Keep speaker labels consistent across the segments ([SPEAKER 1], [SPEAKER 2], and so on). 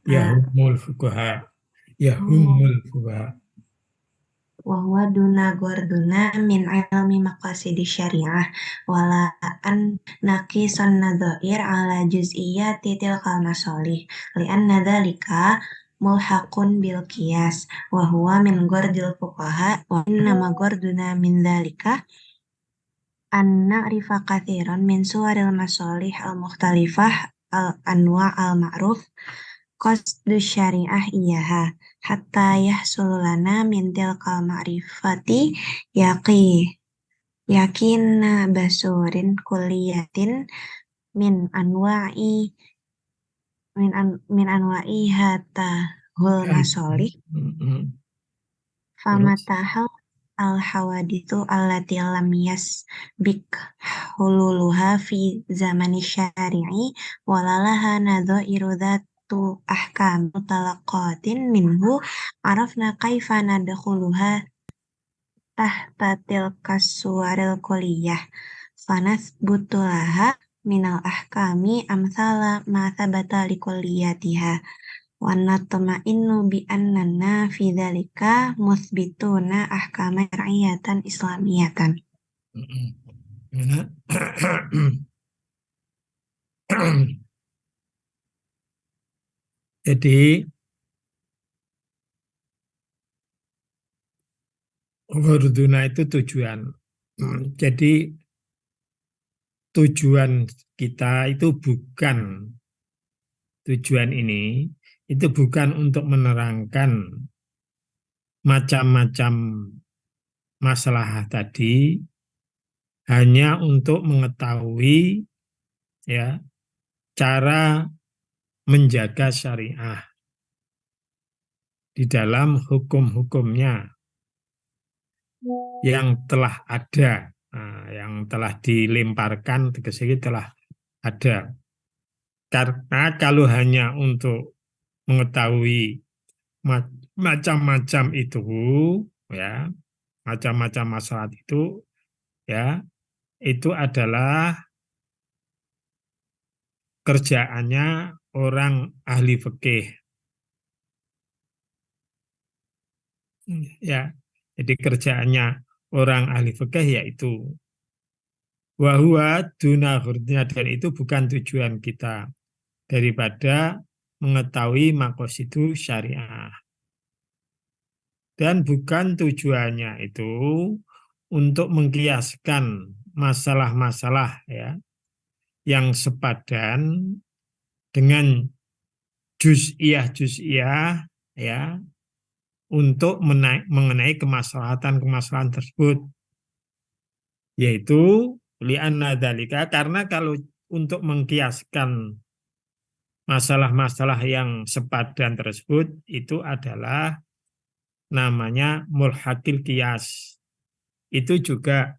[SPEAKER 1] Yahumul fuqaha.
[SPEAKER 2] Oh,
[SPEAKER 1] Yahumul fuqaha.
[SPEAKER 2] wahwa duna gorduna min ilmi maqasidi syariah wala an naqisan nadhair ala juz'iyyati tilkal masalih li'anna dzalika mulhaqun bil qiyas wa huwa min gordil fuqaha wa innama gorduna min dzalika an na'rifa katsiran min suwaril masalih al mukhtalifah al anwa' al ma'ruf qasdu syariah iyaha hatta yahsulana min tilkal ma'rifati yaqi yakinna basurin kulliyatin min anwa'i min anwa'i hatta hul masolih
[SPEAKER 1] Terus.
[SPEAKER 2] famatahal al hawadithu allati lam yasbik hululuha fi zamani syari'i walalaha nadha'iru dhatu ahkam mutalaqatin minhu arafna kaifa nadkhuluha tahta tilkas suwaril kulliyah fanathbutulaha minal ahkami amthala ma thabata likulliyatiha wa natma'innu bi annana fi dzalika muthbituna ahkama syar'iyyatan islamiyatan.
[SPEAKER 1] Mana? Jadi Warduna itu tujuan. Jadi tujuan kita itu bukan tujuan ini itu bukan untuk menerangkan macam-macam masalah tadi, hanya untuk mengetahui ya cara menjaga syariah di dalam hukum-hukumnya yang telah ada, yang telah dilemparkan ke sini telah ada. Karena kalau hanya untuk mengetahui macam-macam itu, ya, macam-macam masalah itu, ya, itu adalah kerjaannya orang ahli fikih, ya. Jadi kerjaannya orang ahli fikih yaitu wahwa duna hurnya, dan itu bukan tujuan kita daripada mengetahui maqasidu syariah. Dan bukan tujuannya itu untuk mengkiaskan masalah-masalah ya yang sepadan dengan juz'iyah-juz'iyah ya untuk mengenai kemaslahatan-kemaslahatan tersebut, yaitu li'anna dzalika, karena kalau untuk mengkiaskan masalah-masalah yang sepadan tersebut itu adalah namanya mulhaqil qiyas. Itu juga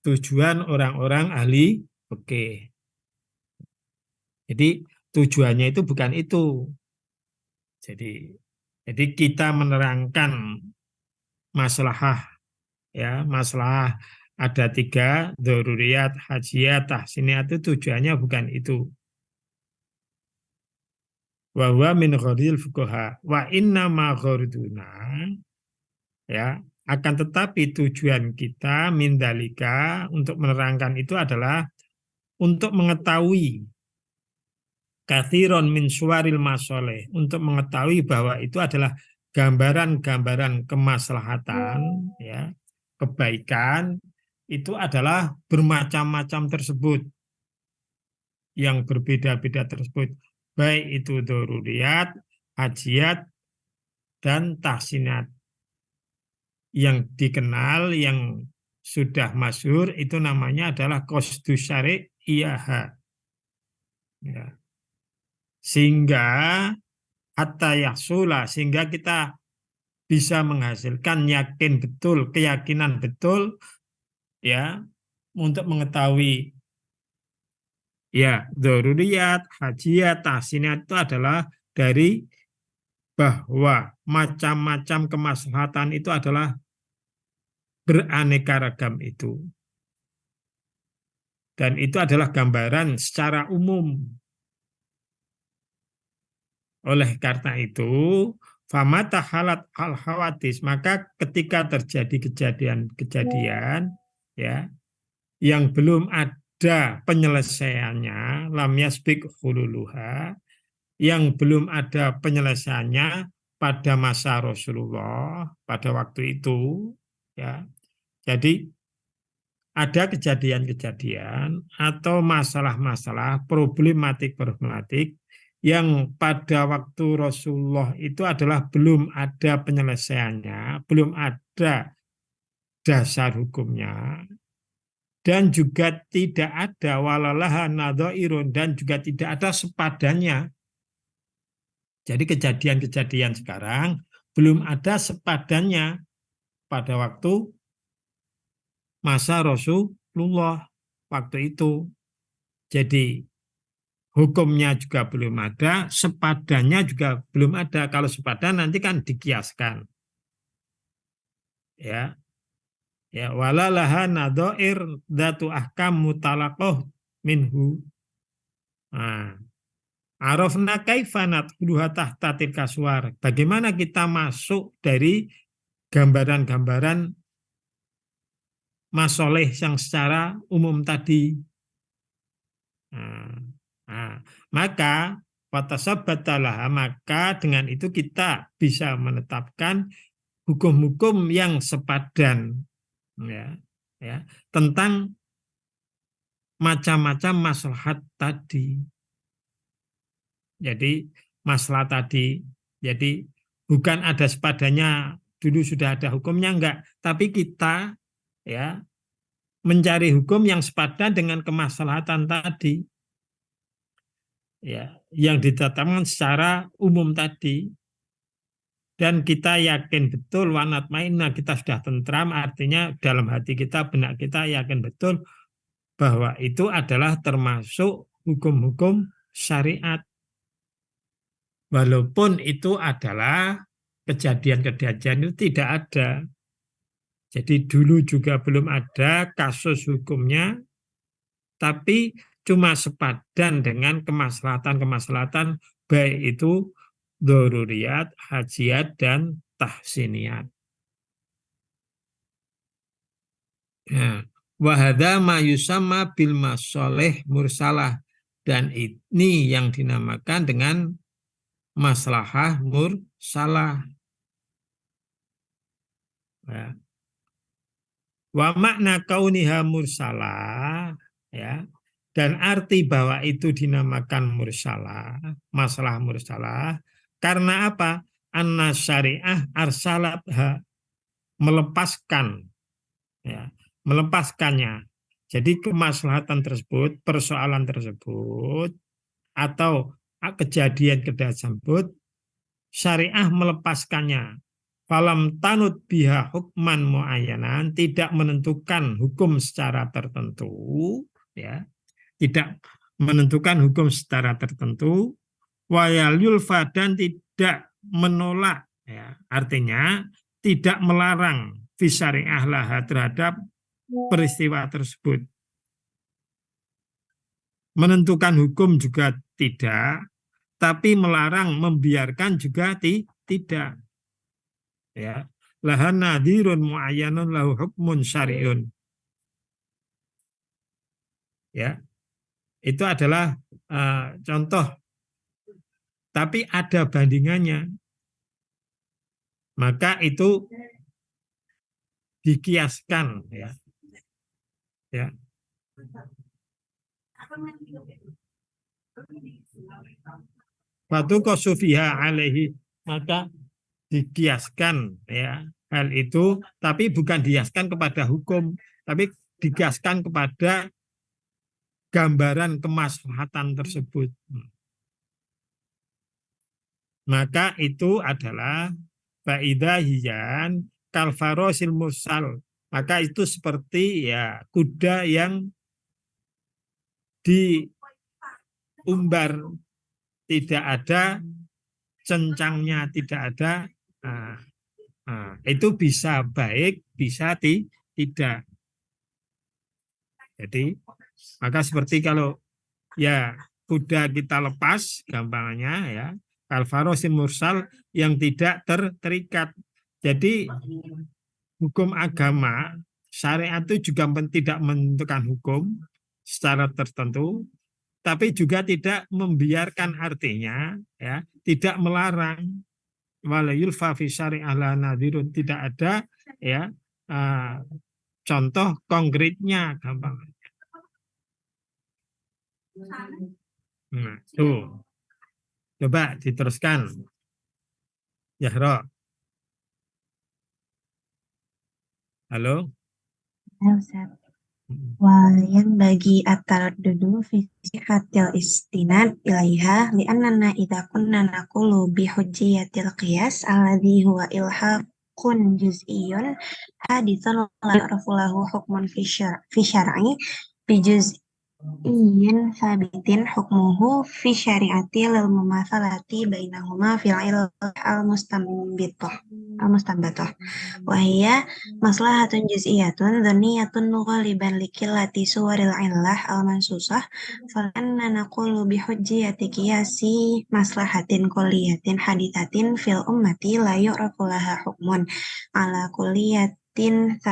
[SPEAKER 1] tujuan orang-orang ahli fikih. Jadi tujuannya itu bukan itu. Jadi kita menerangkan masalah ya, masalah ada tiga, dzururiyat, hajiyat, tahsiniyat, itu tujuannya bukan itu. Wa huwa min ghairil fuqaha wa inna ma gharduna, ya, akan tetapi tujuan kita mindalika untuk menerangkan itu adalah untuk mengetahui kathiron min suwaril masoleh, untuk mengetahui bahwa itu adalah gambaran-gambaran kemaslahatan, ya, kebaikan itu adalah bermacam-macam tersebut, yang berbeda-beda tersebut, baik itu doruriyat, hajiat, dan tahsinat. Yang dikenal, yang sudah masyhur itu namanya adalah qasdu syari'iyah. Ya. Sehingga hatta yahsula, sehingga kita bisa menghasilkan yakin betul, keyakinan betul ya untuk mengetahui ya dzururiyat, hajiyat, tahsinat itu adalah dari bahwa macam-macam kemaslahatan itu adalah beraneka ragam itu. Dan itu adalah gambaran secara umum. Oleh karena itu, famata halat al hawadis, maka ketika terjadi kejadian-kejadian ya yang belum ada penyelesaiannya, lam yasbik hululuha, yang belum ada penyelesaiannya pada masa Rasulullah pada waktu itu, ya. Jadi ada kejadian-kejadian atau masalah-masalah problematik-problematik yang pada waktu Rasulullah itu adalah belum ada penyelesaiannya, belum ada dasar hukumnya, dan juga tidak ada walalaha nadhairun, dan juga tidak ada sepadannya. Jadi kejadian-kejadian sekarang belum ada sepadannya pada waktu masa Rasulullah waktu itu. Jadi hukumnya juga belum ada, sepadannya juga belum ada. Kalau sepadan nanti kan dikiaskan. Ya, ya walalaha nadhair dzatu ahkam mutalaqah minhu. Nah, arafna kaifa nadkhuluha tahta tilka suwar. Bagaimana kita masuk dari gambaran-gambaran masoleh yang secara umum tadi. Nah, nah, maka watasabatalah, maka dengan itu kita bisa menetapkan hukum-hukum yang sepadan, ya, ya, tentang macam-macam maslahat tadi. Jadi masalah tadi, jadi bukan ada sepadannya dulu sudah ada hukumnya, enggak, tapi kita ya mencari hukum yang sepadan dengan kemaslahatan tadi, ya, yang ditetapkan secara umum tadi, dan kita yakin betul wanat mainna, kita sudah tentram, artinya dalam hati kita, benak kita yakin betul bahwa itu adalah termasuk hukum-hukum syariat, walaupun itu adalah kejadian-kejadian itu tidak ada. Jadi dulu juga belum ada kasus hukumnya, tapi cuma sepadan dengan kemaslahatan-kemaslahatan, baik itu doruriyat, hajiat, dan tahsiniyat. Ya. Wahada ma yusamma bil masoleh mursalah, dan ini yang dinamakan dengan maslahah mursalah. Ya. Wa makna kauniha mursalah, ya, dan arti bahwa itu dinamakan mursalah, masalah mursalah, karena apa? Anna syariah arsalatha, melepaskan, ya, melepaskannya. Jadi kemaslahatan tersebut, persoalan tersebut, atau kejadian tersebut, syariah melepaskannya. Falam tanut biha hukman muayyanan, tidak menentukan hukum secara tertentu, ya, tidak menentukan hukum secara tertentu, wayal yulfa, dan tidak menolak, ya, artinya tidak melarang fisyariah laha, terhadap peristiwa tersebut. Menentukan hukum juga tidak, tapi melarang, membiarkan juga tidak. Ya, lahan nadhirun muayyanun lahu hukmun syari'un. Ya, itu adalah contoh, tapi ada bandingannya. Maka itu dikiaskan, ya. Ya. Batu kosufiha alaihi, maka dikiaskan, ya, hal itu, tapi bukan dikiaskan kepada hukum, tapi dikiaskan kepada gambaran kemaslahatan tersebut. Maka itu adalah faidahiyan kalfarosil mursal. Maka itu seperti, ya, kuda yang diumbar, tidak ada cencangnya, tidak ada. Itu bisa baik, bisa tidak. Jadi maka seperti kalau, ya, kuda kita lepas, gampangnya, ya, Al-farosin mursal yang tidak terikat. Jadi hukum agama syariat itu juga tidak menentukan hukum secara tertentu, tapi juga tidak membiarkan, artinya ya tidak melarang. Wala yulfa fi syari'ah la nadhirun, tidak ada ya contoh konkretnya, gampang. Nah, tuh. Coba diteruskan. Yahro. Halo.
[SPEAKER 2] Ya, Ustaz. Wa yang bagi at-taraddudu fi sihhatil istinad ilaiha li'annana idza kunna naqulu bi hujjiyatil qiyas alladhi huwa ilhaqun juz'iyyun haditsun la yu'rafu lahu hukmun fi syar'i bi juz'iyyin sabitin hukmuhu fi syari'ati lil mumatsalati bainahuma fil illah al-mustanbatah wahia maslahatun juz'iyatun dhaniyatun ghaliban likillati suwaril illah al-mansusah falanna naqulu bihujjiyati qiyasi maslahatin kulliyatin hadithatin fil ummati la yu'rafu laha hukmun ala kulliyatin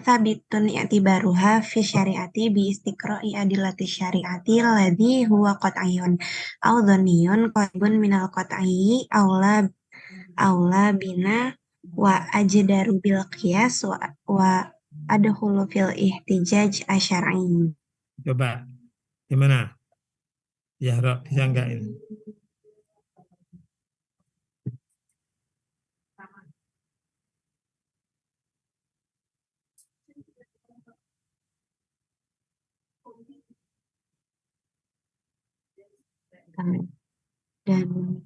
[SPEAKER 2] sabitun i'tibaruha fi syari'ati bi istiqra'i adillati syari'ati ladhi huwa qat'iyun au dhaniyun qaribun minal qat'i aula bina wa ajdaru bil qiyas wa adkhulu fil ihtijaj asyar'i.
[SPEAKER 1] Coba gimana? Yahro, bisa enggak ini?
[SPEAKER 2] Dan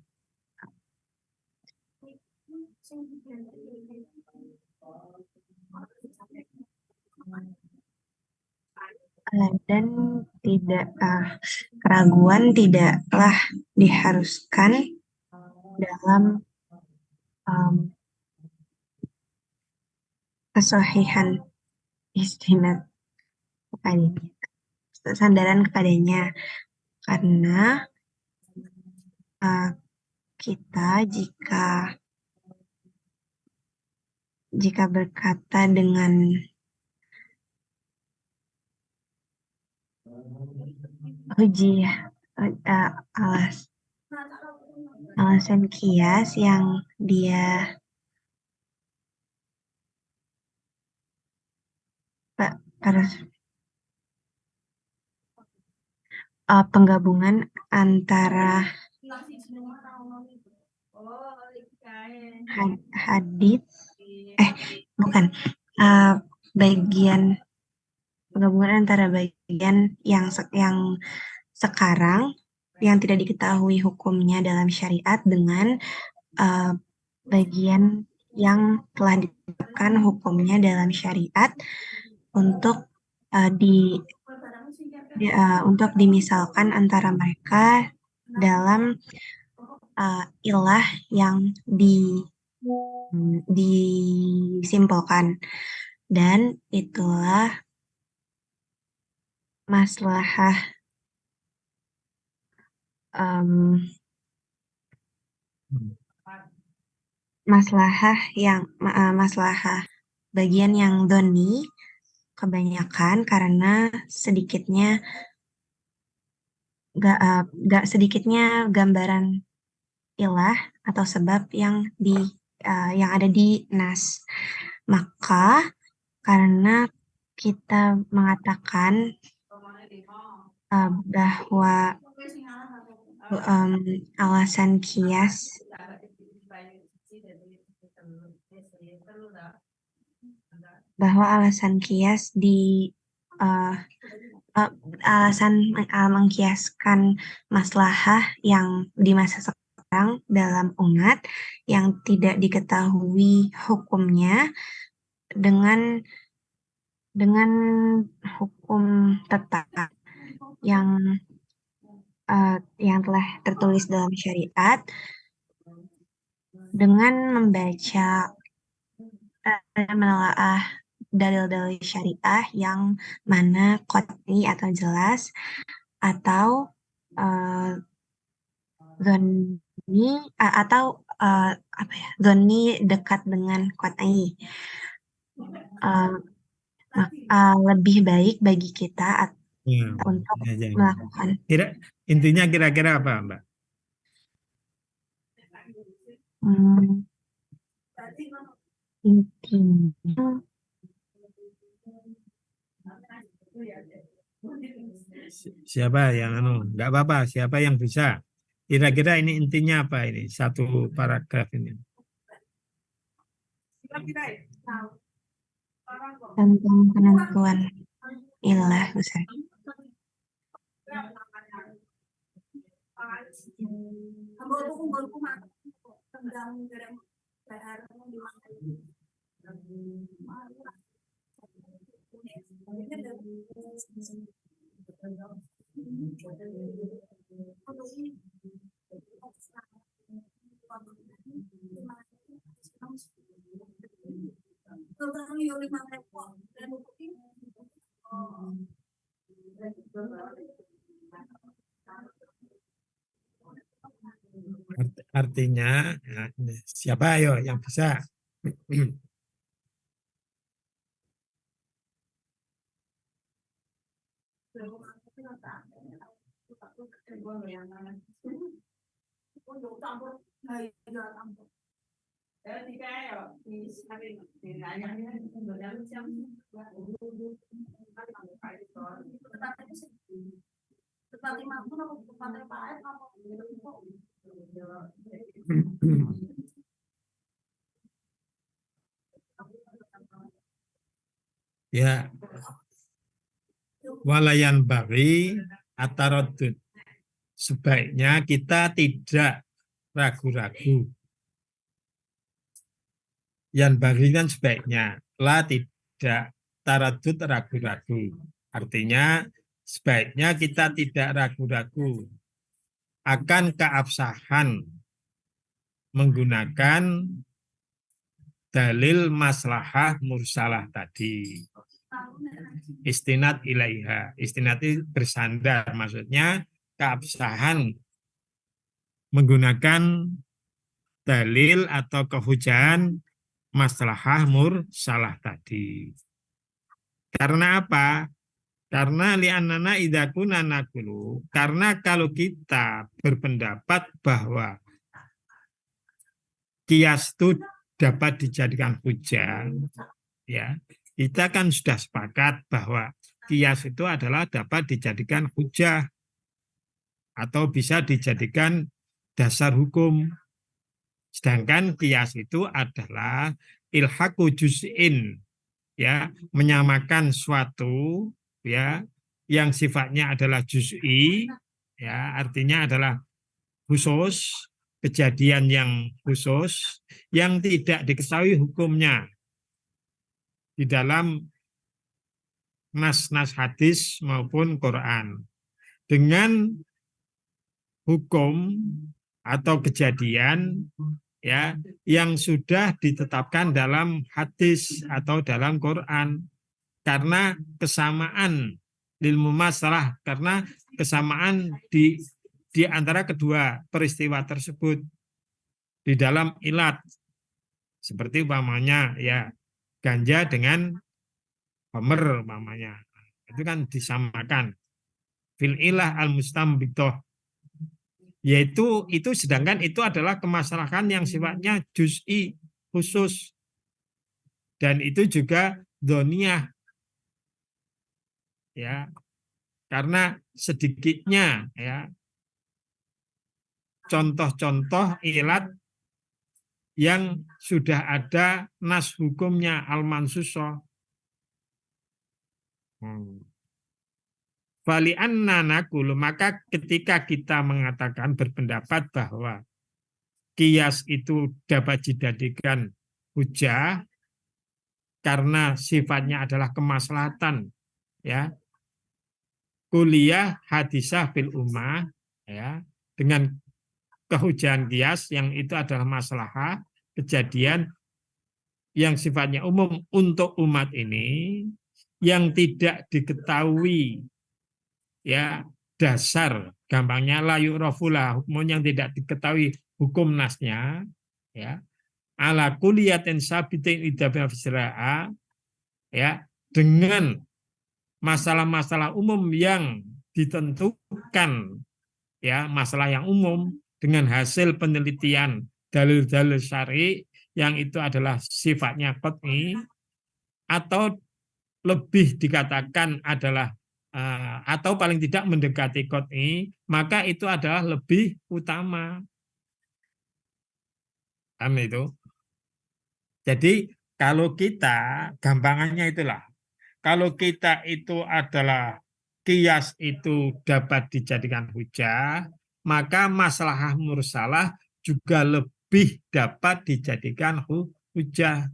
[SPEAKER 2] dan tidak keraguan tidaklah diharuskan dalam kesahihan istinad kepadanya, sandaran kepadanya, karena kita jika berkata dengan hujjah alasan kias yang dia penggabungan antara hadits bukan bagian penggabungan antara bagian yang sekarang yang tidak diketahui hukumnya dalam syariat dengan bagian yang telah ditetapkan hukumnya dalam syariat untuk untuk dimisalkan antara mereka dalam ilah yang disimpulkan, dan itulah maslahah maslahah bagian yang dhoni kebanyakan karena gak sedikitnya gambaran ilah atau sebab yang ada di nas. Maka karena kita mengatakan bahwa alasan kias alasan mengkiaskan maslahah yang di masa sekarang dalam umat yang tidak diketahui hukumnya dengan hukum tetap yang telah tertulis dalam syariat, dengan membaca menelaah dalil-dalil syariah yang mana qat'i atau jelas atau Zonni atau apa ya? Zonni dekat dengan qat'i. Uh, Lebih baik bagi kita
[SPEAKER 1] Ya,
[SPEAKER 2] untuk
[SPEAKER 1] ya, ya.
[SPEAKER 2] melakukan
[SPEAKER 1] Intinya kira-kira apa, Mbak?
[SPEAKER 2] hmm, intinya
[SPEAKER 1] Siapa yang nggak apa-apa, siapa yang bisa? Kira-kira ini intinya apa ini? Satu paragraf ini.
[SPEAKER 2] tentang penentuan ilah Ustaz.
[SPEAKER 1] Artinya, ya, siapa ayo yang bisa? Ya, walayan bagi atarodud. Sebaiknya kita tidak ragu-ragu. Yang bagi kan sebaiknya, lah tidak taradud ragu-ragu. Artinya sebaiknya kita tidak ragu-ragu akan keabsahan menggunakan dalil maslahah mursalah tadi. Istinad ilaiha. Istinad itu bersandar, maksudnya keabsahan menggunakan dalil atau kehujahan maslahah mursalah tadi. Karena apa? Karena li'annana idakuna nakulu. Karena kalau kita berpendapat bahwa kias itu dapat dijadikan hujah, ya, kita kan sudah sepakat bahwa kias itu adalah dapat dijadikan hujah atau bisa dijadikan dasar hukum. Sedangkan kias itu adalah ilhaku juz'in, ya, menyamakan suatu, ya, yang sifatnya adalah juz'i, ya, artinya adalah khusus, kejadian yang khusus yang tidak diketahui hukumnya di dalam nas-nas hadis maupun Quran, dengan hukum atau kejadian, ya, yang sudah ditetapkan dalam hadis atau dalam Quran, karena kesamaan ilmu masalah, karena kesamaan di antara kedua peristiwa tersebut di dalam ilat, seperti umpamanya ya ganja dengan homer umpamanya, itu kan disamakan fil ilah al mustambitoh, yaitu itu, sedangkan itu adalah kemasalahan yang sifatnya juz'i, khusus, dan itu juga doniyah, ya, karena sedikitnya, ya, contoh-contoh ilat yang sudah ada nas hukumnya al-mansusoh. Fali'anna nakulu, maka ketika kita mengatakan berpendapat bahwa kias itu dapat dijadikan hujah karena sifatnya adalah kemaslahatan, ya, kuliah hadisah fil ummah, ya, dengan kehujahan kias yang itu adalah maslahah, kejadian yang sifatnya umum untuk umat ini, yang tidak diketahui, ya, dasar gampangnya la yu'rafula, hukum yang tidak diketahui hukum nasnya, ya, ala kuliyatin sabitin idabna fisra'a, ya, dengan masalah-masalah umum yang ditentukan, ya, masalah yang umum dengan hasil penelitian dalil-dalil syar'i yang itu adalah sifatnya qat'i, atau lebih dikatakan adalah atau paling tidak mendekati qat'i, maka itu adalah lebih utama. Paham itu? Jadi kalau kita gampangannya itulah, kalau kita itu adalah kias itu dapat dijadikan hujah, maka maslahah mursalah juga lebih dapat dijadikan hujah.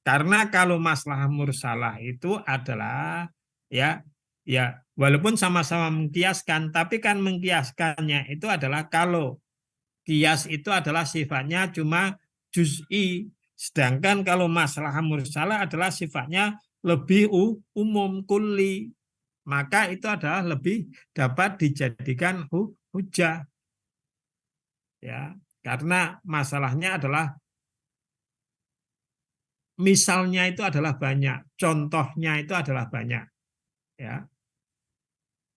[SPEAKER 1] Karena kalau maslahah mursalah itu adalah, ya, ya, walaupun sama-sama mengkiaskan, tapi kan mengkiaskannya itu adalah kalau kias itu adalah sifatnya cuma juz'i, sedangkan kalau maslahah mursalah adalah sifatnya lebih umum kulli, maka itu adalah lebih dapat dijadikan hujah, ya, karena masalahnya adalah misalnya itu adalah banyak, contohnya itu adalah banyak, ya,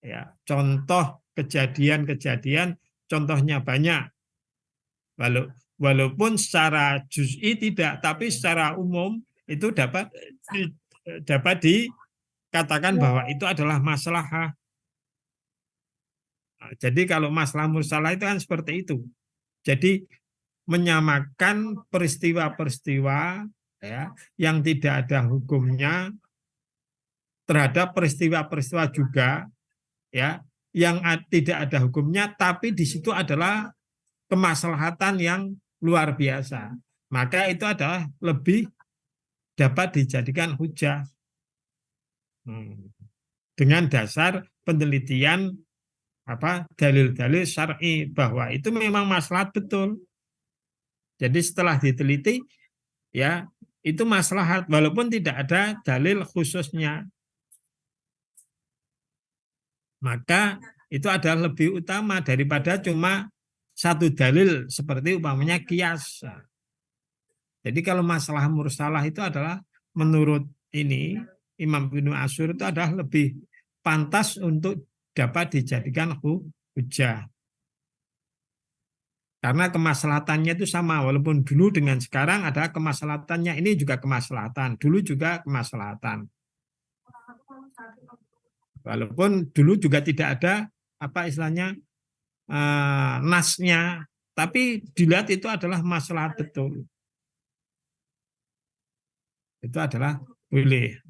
[SPEAKER 1] ya, contoh kejadian-kejadian contohnya banyak, walaupun secara juz'i tidak, tapi secara umum itu dapat dikatakan bahwa itu adalah maslahah. Nah, jadi kalau masalah mursalah itu kan seperti itu. Jadi menyamakan peristiwa-peristiwa, ya, yang tidak ada hukumnya terhadap peristiwa-peristiwa juga, ya, yang tidak ada hukumnya, tapi di situ adalah kemaslahatan yang luar biasa. Maka itu adalah lebih dapat dijadikan hujah. Dengan dasar penelitian dalil-dalil syar'i bahwa itu memang maslahat betul. Jadi setelah diteliti, ya, itu maslahat walaupun tidak ada dalil khususnya. Maka itu adalah lebih utama daripada cuma satu dalil seperti umpamanya kias. Jadi kalau masalah mursalah itu adalah menurut ini Imam Ibnu Asyur itu adalah lebih pantas untuk dapat dijadikan hujah. Karena kemaslahatannya itu sama, walaupun dulu dengan sekarang ada kemaslahatannya, ini juga kemaslahatan, dulu juga kemaslahatan. Walaupun dulu juga tidak ada apa istilahnya nasnya, tapi dilihat itu adalah maslahat betul. Itu adalah boleh.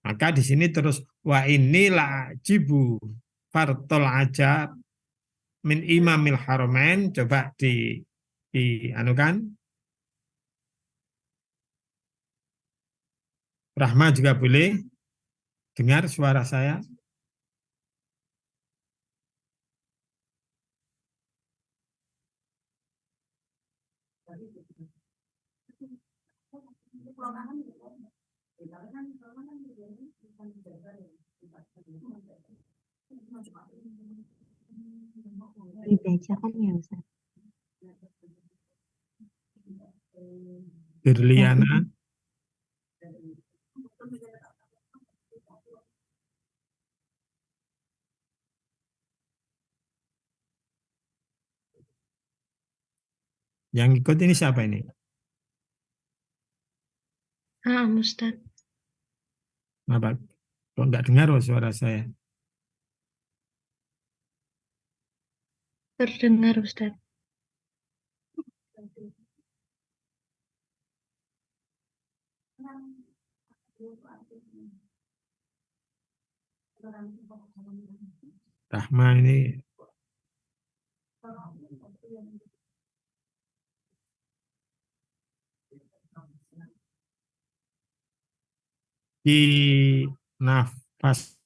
[SPEAKER 1] Maka di sini terus wa inilah jibu fartol ajab min imamil haramain, coba di anukan. Rahma juga boleh dengar suara saya.
[SPEAKER 2] Dibacakan ya Ustaz.
[SPEAKER 1] Berliana. Yang ikut ini siapa ini?
[SPEAKER 2] Ustaz.
[SPEAKER 1] Kenapa? Kok nggak dengar suara saya?
[SPEAKER 2] Terdengar Ustaz.
[SPEAKER 1] Rahma ini di nafas.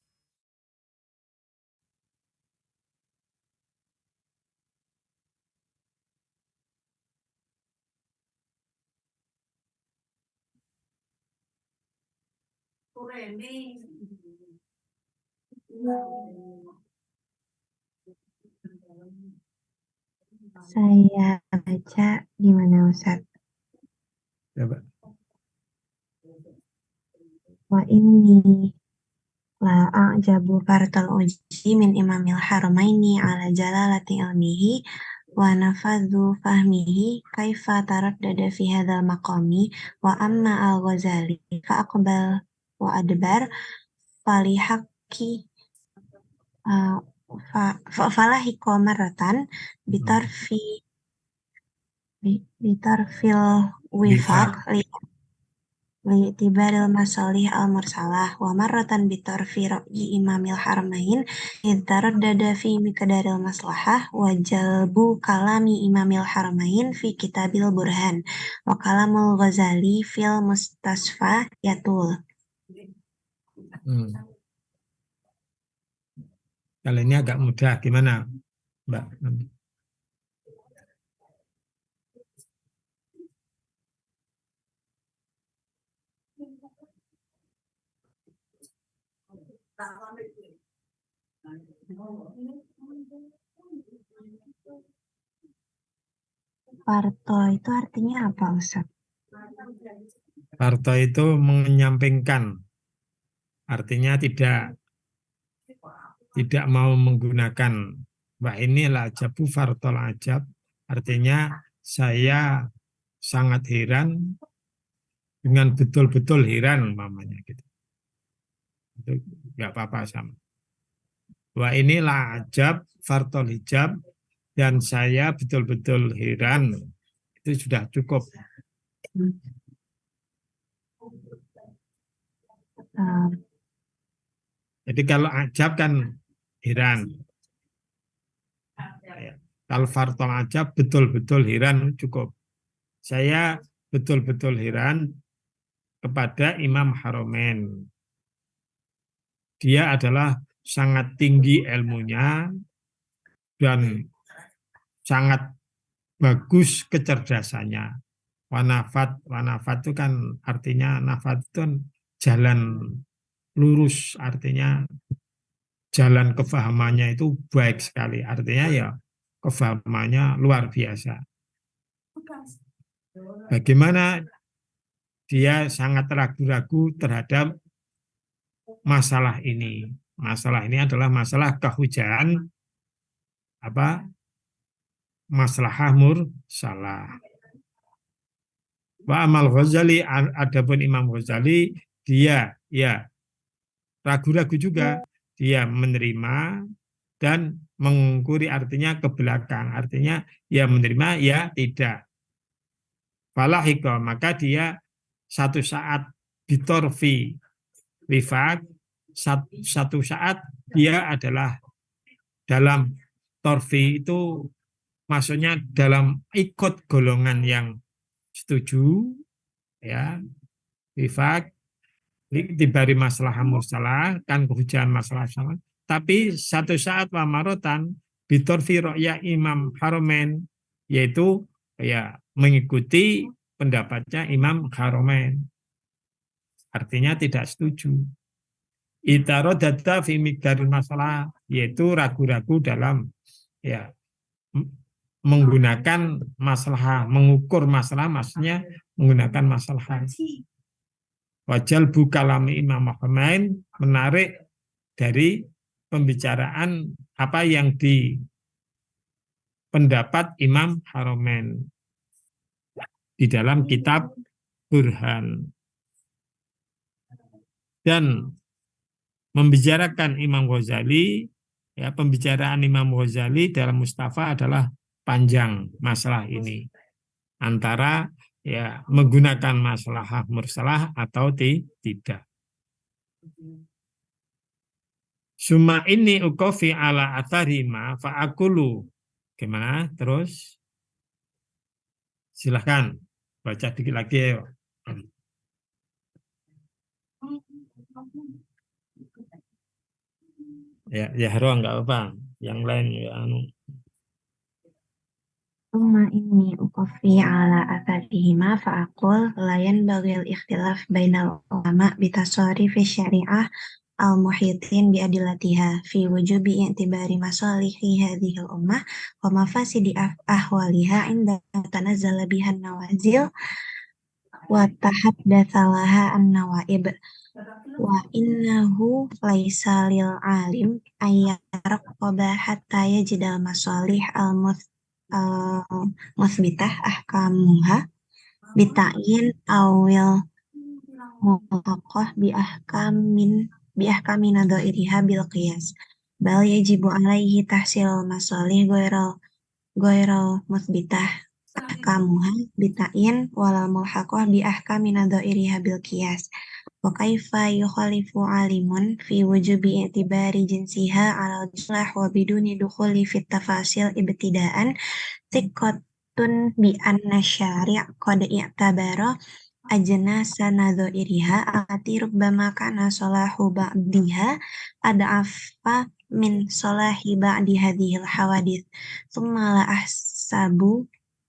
[SPEAKER 2] Saya baca di mana Ustaz?
[SPEAKER 1] Coba.
[SPEAKER 2] Wa inni la a'jabu fartal uji min imamil haramaini ala jalalati ilmihi wa nafadhu fahmihi kaifa taraddada fi hadzal maqami wa amma al-Ghazali fa aqbal wa adbar falihaqi uh, falahiko maratan bitarfi bitarfil wifaq
[SPEAKER 1] Wifak.
[SPEAKER 2] tibaril masalih al-mursalah wa marratan bitarfi ra'yi imamil haramain idh taraddada fi miqdaril maslahah wa jalbu kalami imamil haramain fi kitabil burhan wa kalamul Ghazali fil mustasfa yatul.
[SPEAKER 1] Kalau ini agak mudah, gimana, Mbak?
[SPEAKER 2] Parto itu artinya apa Ustaz?
[SPEAKER 1] Parto itu menyampingkan, artinya tidak mau menggunakan. Wah, inilah ajabu fartol ajab, artinya saya sangat heran dengan betul-betul heran, mamanya gitu. Itu nggak apa-apa sama. Wah, inilah ajab fartol hijab dan saya betul-betul heran. Itu sudah cukup. Jadi kalau ajab kan heran. Kalau fartol ajab betul-betul heran cukup. Saya betul-betul heran kepada Imam Haromen. Dia adalah sangat tinggi ilmunya dan sangat bagus kecerdasannya. Wanafat itu kan artinya, nafat itu kan jalan lurus, artinya jalan kefahamannya itu baik sekali. Artinya ya kefahamannya luar biasa. Bagaimana dia sangat ragu-ragu terhadap masalah ini. Masalah ini adalah masalah kehujahan maslahah mursalah. Wa amal Ghazali, adapun Imam Ghazali, dia ya ragu-ragu juga, dia menerima dan mengungkuri, artinya ke belakang, artinya ya menerima ya tidak. Falahiko, maka dia satu saat bitorfi wifak, satu saat dia adalah dalam torfi itu, maksudnya dalam ikut golongan yang setuju, ya, wifak dibari masalah mursalah, kan kehujahan masalah sama. Tapi satu saat wa marotan bitorfi ro'ya Imam Haromen, yaitu ya mengikuti pendapatnya Imam Haromen, artinya tidak setuju. Itarodata fi miqdaril masalah, yaitu ragu-ragu dalam ya menggunakan masalah, mengukur masalah, maksudnya menggunakan masalah. Wajal bukalami Imam Ahmad, menarik dari pembicaraan apa yang di pendapat Imam Haromen di dalam kitab Burhan, dan membicarakan Imam Ghazali, ya, pembicaraan Imam Ghazali dalam Mustafa adalah panjang masalah ini, antara ya menggunakan masalah mursalah atau tidak. Suma ini ukofi ala atarima fa'akulu. Gimana terus? Silahkan baca dikit lagi ya. Ya Hero enggak apa, yang lain ya anu.
[SPEAKER 2] Summa inni uqaffi ala atharihima fa'aqul la yanbaghil ikhtilaf bainal ulama bitasarrifi syari'ah المحيطين بأدلتها في وجوب اعتبار مصالح هذه الأمة ومفاسد أحوالها عندما تنزل بها النوازل وتحدث لها النوائب وإنه ليس للعالم أن يرقب حتى يجد المصالح المثبتة أحكامها بتعيين أو الملحقة بأحكام نظائرها بالقياس بل يجب عليه تحصيل المصالح غير مثبتة أحكامها بتعيين ولا ملحقة بأحكام نظائرها بالقياس وكيف يخالف عالم في وجوب اعتبار جنسها على الجملة وبدون دخول في التفاصيل ابتداء ثقة بأن الشارع قد اعتبر أجناس نظائرها التي ربما كان صلاح بعضها أضعف من صلاح بعض هذه الحوادث ثم لا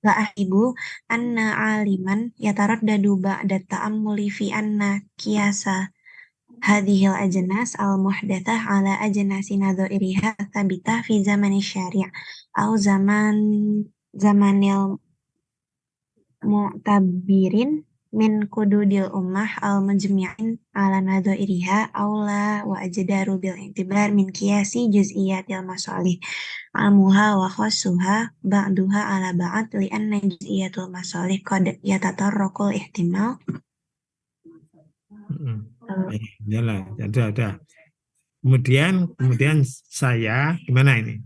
[SPEAKER 2] أحسب أن عالما يتردد بعد التأمل في أن قياس هذه الأجناس المحدثة على أجناس نظائرها ثابتة في زمن الشارع أو زمان المعتبرين من قدود الأمة المجمعين على نظائرها أولى وأجدر بالاعتبار من قياس جزئيات المصالح عامها وخاصها بعضها على بعض لأن جزئيات المصالح قد يتطرق الاحتمال.
[SPEAKER 1] Yalah, ada. Kemudian saya gimana ini?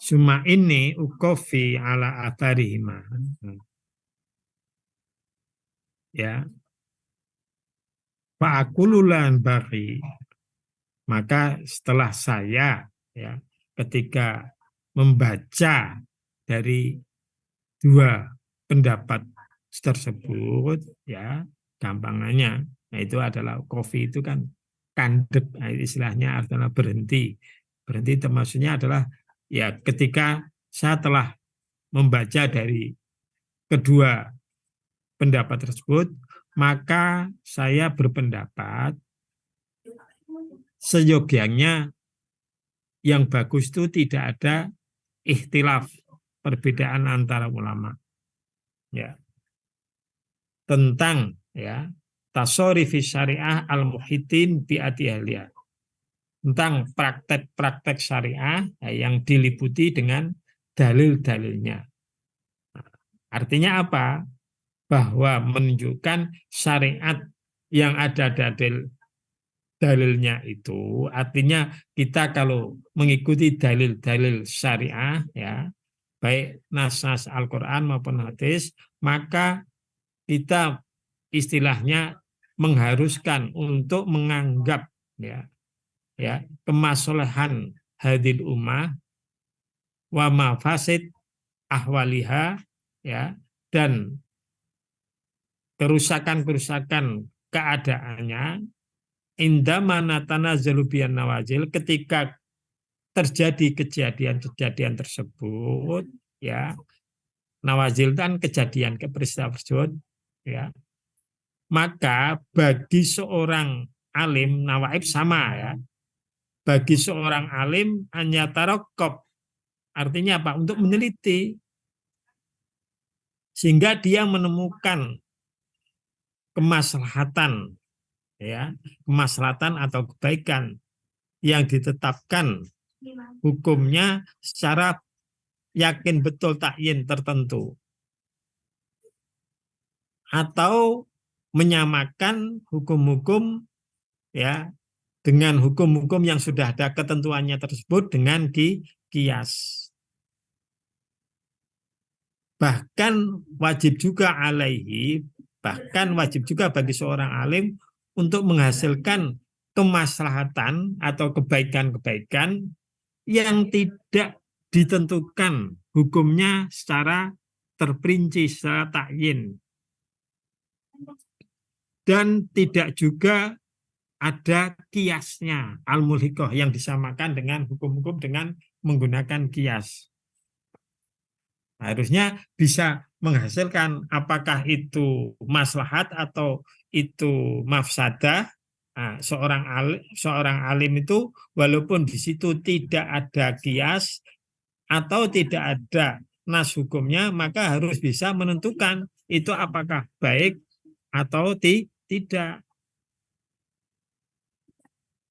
[SPEAKER 1] Suma ini ukofi ala atharihima. Ya. Fa'akululan bagi. Maka setelah saya ya ketika membaca dari dua pendapat tersebut ya gampangannya nah itu adalah kofi itu kan kandep nah, istilahnya adalah berhenti maksudnya adalah ya ketika saya telah membaca dari kedua pendapat tersebut maka saya berpendapat seyogyanya yang bagus itu tidak ada ikhtilaf perbedaan antara ulama ya tentang ya tasorifi syariah al-muhitin bi'ati ahliya tentang praktek-praktek syariah yang diliputi dengan dalil-dalilnya. Artinya apa? Bahwa menunjukkan syariat yang ada dalilnya itu artinya kita kalau mengikuti dalil-dalil syariah ya baik nas-nas Al-Qur'an maupun hadis maka kita istilahnya mengharuskan untuk menganggap ya kemaslahan hadil ummah wa mafasid ahwaliha ya dan kerusakan-kerusakan keadaannya indamana tanazzalu biyan nawazil ketika terjadi kejadian-kejadian tersebut ya nawazil dan kejadian peristiwa tersebut ya maka bagi seorang alim nawaib sama ya bagi seorang alim hanya tarokob artinya apa untuk meneliti sehingga dia menemukan kemaslahatan ya kemaslahatan atau kebaikan yang ditetapkan hukumnya secara yakin betul takyin tertentu atau menyamakan hukum-hukum ya dengan hukum-hukum yang sudah ada ketentuannya tersebut dengan kias. Bahkan wajib juga bagi seorang alim untuk menghasilkan kemaslahatan atau kebaikan-kebaikan yang tidak ditentukan hukumnya secara terperinci secara takyin. Dan tidak juga ada kiasnya al-mulhiqah yang disamakan dengan hukum-hukum dengan menggunakan kias. Harusnya bisa menghasilkan apakah itu maslahat atau itu mafsadah. Nah, seorang alim itu walaupun di situ tidak ada kias atau tidak ada nas hukumnya, maka harus bisa menentukan itu apakah baik atau tidak.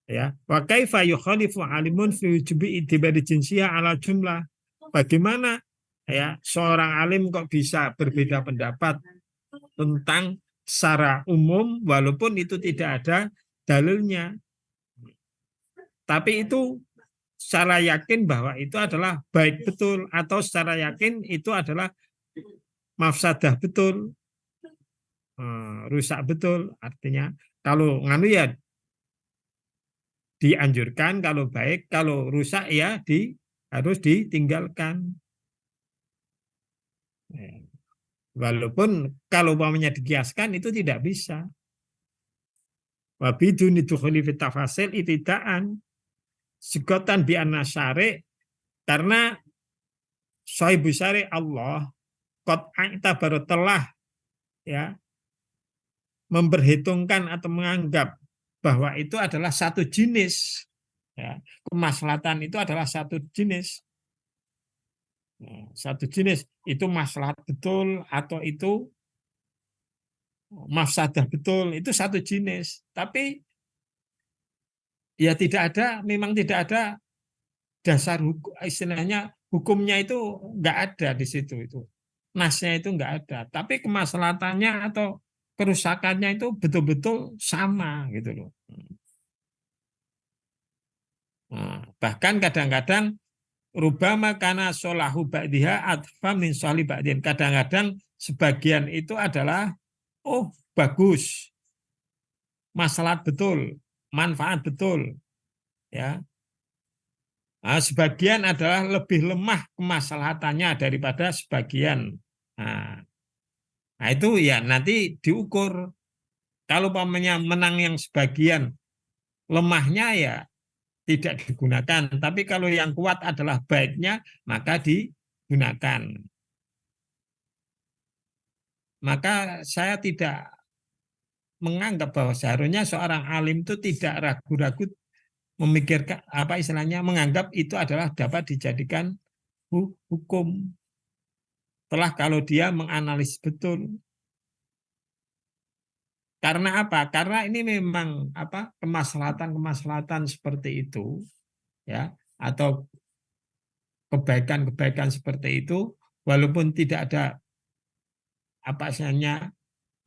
[SPEAKER 1] Ya, wa kaifa yukhalifu alimun fi wujubi itibari jinsiyah ala jumlah. Bagaimana ya seorang alim kok bisa berbeda pendapat tentang secara umum walaupun itu tidak ada dalilnya. Tapi itu secara yakin bahwa itu adalah baik betul atau secara yakin itu adalah mafsadah betul, rusak betul. Artinya kalau nganu ya dianjurkan, kalau baik, kalau rusak ya harus ditinggalkan. Walaupun kalau umpamanya dikiaskan itu tidak bisa. Wabidun itu khulifit tafasil itidaan sigotan bi syari karena sahibu syari Allah qad baru telah ya memperhitungkan atau menganggap bahwa itu adalah satu jenis ya, kemaslahatan itu adalah satu jenis. Satu jenis itu maslahat betul atau itu mafsadah betul, itu satu jenis. Tapi ya memang tidak ada dasar hukum, istilahnya hukumnya itu nggak ada di situ itu. Nasnya itu nggak ada. Tapi kemaslahatannya atau kerusakannya itu betul-betul sama gitu loh. Nah, bahkan kadang-kadang rubama karena solahu ba'diha atfa min soli ba'din. Kadang-kadang sebagian itu adalah bagus, maslahat betul, manfaat betul, ya. Nah, sebagian adalah lebih lemah kemaslahatannya daripada sebagian. Nah itu ya nanti diukur. Kalau pamannya menang yang sebagian, lemahnya ya tidak digunakan. Tapi kalau yang kuat adalah baiknya, maka digunakan. Maka saya tidak menganggap bahwa seharusnya seorang alim itu tidak ragu-ragu memikirkan apa istilahnya menganggap itu adalah dapat dijadikan hukum. Setelah kalau dia menganalisis betul. Karena apa? Karena ini memang kemaslahatan-kemaslahatan seperti itu ya atau kebaikan-kebaikan seperti itu walaupun tidak ada apa istilahnya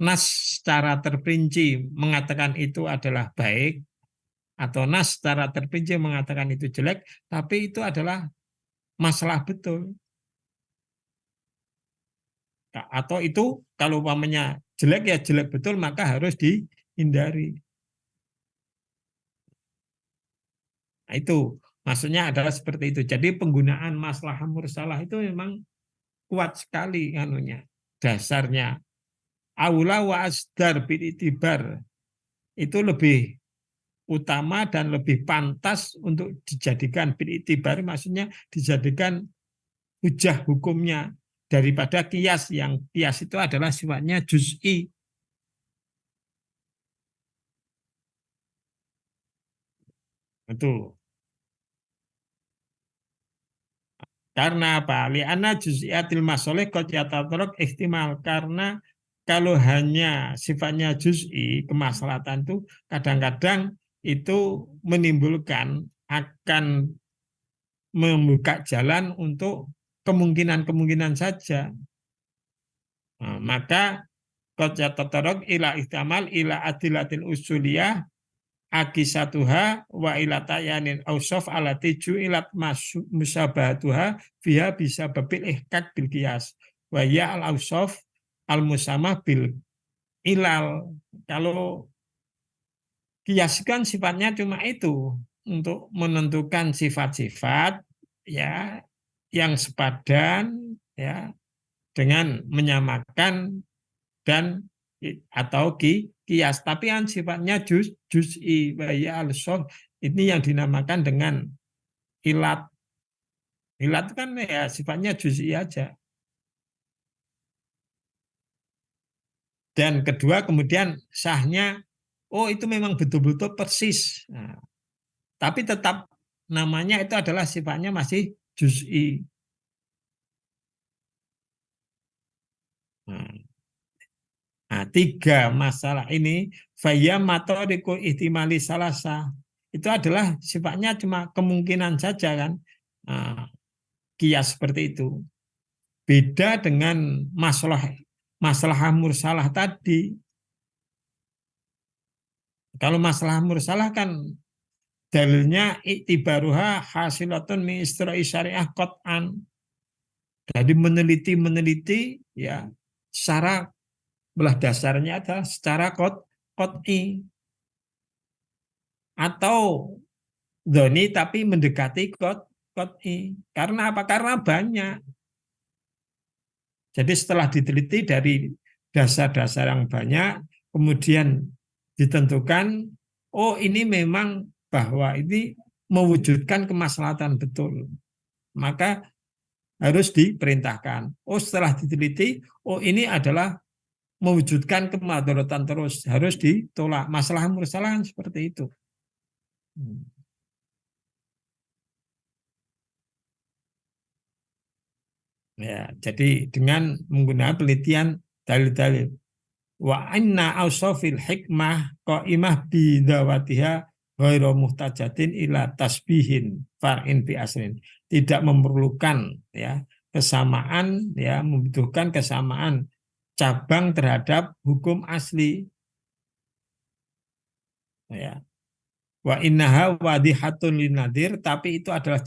[SPEAKER 1] nas secara terperinci mengatakan itu adalah baik atau nas secara terperinci mengatakan itu jelek, tapi itu adalah masalah betul. Atau itu kalau umpamanya jelek ya jelek betul maka harus dihindari. Nah, itu maksudnya adalah seperti itu. Jadi penggunaan maslahah mursalah itu memang kuat sekali anunya. Dasarnya aula wa asdar bil itibar itu lebih utama dan lebih pantas untuk dijadikan bil itibar, maksudnya dijadikan hujah hukumnya daripada kias, yang kias itu adalah sifatnya juz'i. Betul. Karena apa? Li'anna juz'iyatil masoleh qad yatatarok ihtimal. Karena kalau hanya sifatnya juz'i, kemaslahatan itu kadang-kadang itu menimbulkan akan membuka jalan untuk kemungkinan-kemungkinan saja. Nah, maka qad yatatarok ila ihtimal ila adilatin usuliyah akisatuha wa ila tayanin ausaf alati ju'ilat musabahatuha fiha bisa babil ihkak bil qiyas wa ya al ausaf al musamah bil ilal. Kalau qiyas kan sifatnya cuma itu untuk menentukan sifat-sifat ya yang sepadan ya dengan menyamakan dan atau kias, tapi yang sifatnya juz'i ini yang dinamakan dengan ilat. Ilat kan ya sifatnya juz'i aja. Dan kedua kemudian sahnya, oh itu memang betul-betul persis. Nah, tapi tetap namanya itu adalah sifatnya masih juz'i. Nah, tiga masalah ini faya matodikul ihtimali salasa itu adalah sifatnya cuma kemungkinan saja kan. Nah, kias seperti itu. Beda dengan masalah mursalah tadi. Kalau masalah mursalah kan dalilnya iktibaruha hasilatun min istro'i syariah qot'an. Jadi meneliti ya secara belah dasarnya adalah secara qot'i atau dhoni tapi mendekati qot'i. Karena apa? Karena banyak. Jadi setelah diteliti dari dasar-dasar yang banyak, kemudian ditentukan, oh ini memang bahwa ini mewujudkan kemaslahatan betul. Maka harus diperintahkan. Oh setelah diteliti, oh ini adalah mewujudkan kemadaratan terus. Harus ditolak. Masalah mursalahan seperti itu. Ya, jadi dengan menggunakan penelitian dalil-dalil wa inna ausafil hikmah qaimah bidawatiha ghairu muhtajatin ila tasbihin far'in bi asrin. Tidak memerlukan ya kesamaan ya membutuhkan kesamaan cabang terhadap hukum asli ya. Wa innaha wadihatun linadir, tapi itu adalah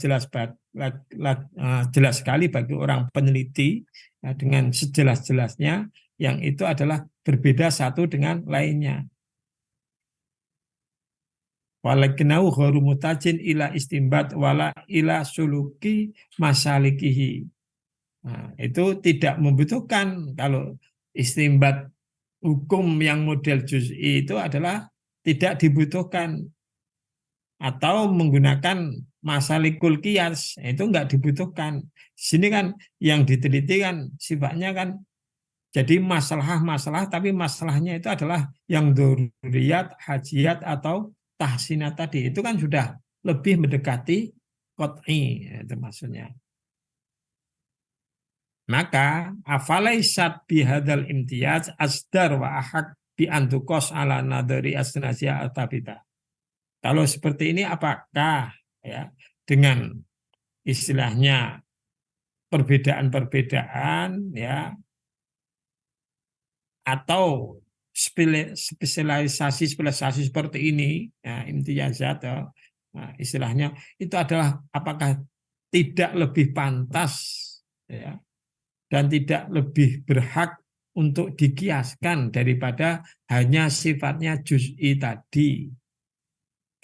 [SPEAKER 1] jelas sekali bagi orang peneliti ya, dengan sejelas-jelasnya yang itu adalah berbeda satu dengan lainnya. Walakinau gharu mutajin ila istimbat wala ila suluki masalikihi. Nah, itu tidak membutuhkan kalau istimbat hukum yang model juz'i itu adalah tidak dibutuhkan atau menggunakan masalikul kias itu enggak dibutuhkan. Sini kan yang diteliti kan sifatnya kan jadi masalah-masalah tapi masalahnya itu adalah yang dzurriyat, hajiat atau tahsinat tadi. Itu kan sudah lebih mendekati qot'i itu maksudnya. Maka afalaisat bihadal imtiyaz asdar wa ahak bi antukos ala nadari asnasya atabita. Kalau seperti ini apakah ya dengan istilahnya perbedaan-perbedaan ya atau spesialisasi seperti ini ya, imtiyazat nah, istilahnya itu adalah apakah tidak lebih pantas ya dan tidak lebih berhak untuk dikiaskan daripada hanya sifatnya juz'i tadi.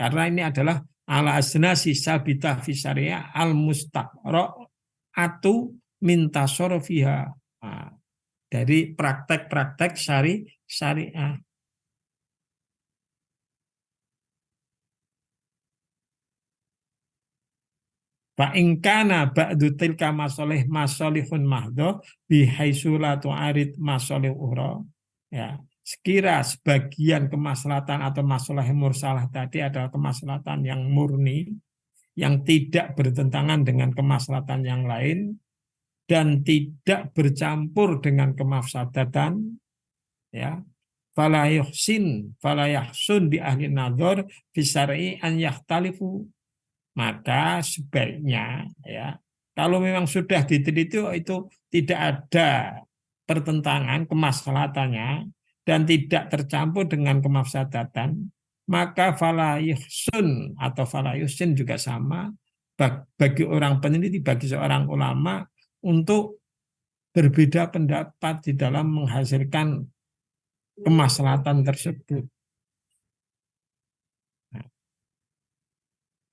[SPEAKER 1] Karena ini adalah ala asnasi sabitah fi syariah al mustaqra'atu min tasarrufiha. Nah, dari praktek-praktek syariah. Fa in kana ba'du tilka masalihun mahdho bihaitsu la tu'arid masalih ukhra. Ya, sekira sebagian kemaslahatan atau masalah mursalah tadi adalah kemaslahatan yang murni yang tidak bertentangan dengan kemaslahatan yang lain dan tidak bercampur dengan kemafsadatan ya fala yahsun bi ahli nadhar fi syar'i an yahtalifu, maka sebaiknya ya kalau memang sudah diteliti itu tidak ada pertentangan kemaslahatannya dan tidak tercampur dengan kemafsadatan, maka fala yuhsun atau fala yuhsin juga sama bagi orang peneliti, bagi seorang ulama untuk berbeda pendapat di dalam menghasilkan kemaslahatan tersebut. Nah,